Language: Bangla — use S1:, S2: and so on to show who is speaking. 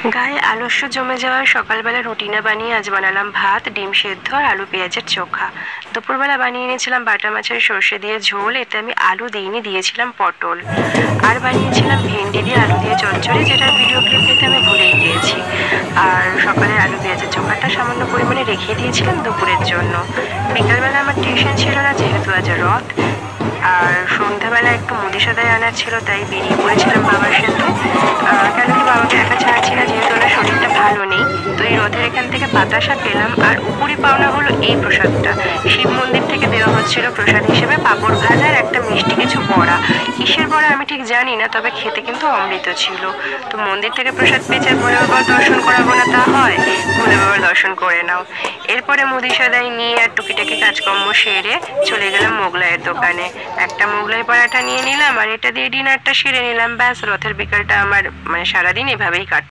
S1: গায়ে আলস্য জমে যাওয়ার সকালবেলা রুটি না বানিয়ে আজ বানালাম ভাত, ডিম সেদ্ধ আর আলু পেঁয়াজের চোখা। দুপুরবেলা বানিয়ে এনেছিলাম বাটা মাছের সর্ষে দিয়ে ঝোল, এতে আমি আলু দিইনি, দিয়েছিলাম পটল। আর বানিয়েছিলাম ভেন্ডি দিয়ে আলু দিয়ে চচ্চড়ি, যেটার ভিডিও ক্লিপ নিতে আমি ভুলেই গিয়েছি। আর সকালে আলু পেঁয়াজের চোখাটা সামান্য পরিমাণে রেখে দিয়েছিলাম দুপুরের জন্য। বিকালবেলা আমার টিউশন ছিল না, যেহেতু আজ রথ। আর সন্ধ্যাবেলা একটু মুদি সদাই আনার ছিল, তাই বেরিয়ে পড়েছিলাম বাবার সাথে। কেন কি বাবাকে একা ছাড়ছি না, যেহেতু ওনার শরীরটা ভালো নেই। তো এই রথের এখান থেকে বাতাসা পেলাম, আর উপরি পাওনা হলো এই প্রসাদটা। শিব মন্দির থেকে দেওয়া হচ্ছিল প্রসাদ হিসেবে পাঁপড় ভাজা আর একটা মিষ্টি কিছু বড়া। কিসের বড়া আমি ঠিক জানি না, তবে খেতে কিন্তু অমৃত ছিল। তো মন্দির থেকে প্রসাদ পেয়েছে, ভোলে বাবার দর্শন করাবো না তা হয়? ভোলে বাবার দর্শন করে নাও। এরপরে মুদি সদাই নিয়ে আর টুকিটাকি কাজকর্ম সেরে চলে গেলাম মোগলাইয়ের দোকানে। একটা মোগলাই পরাঠা নিয়ে নিলাম, আর এটা দিয়ে ডিনারটা সেরে নিলাম। ব্যাস, রথের বিকালটা আমার সারাদিন এভাবেই কাটে।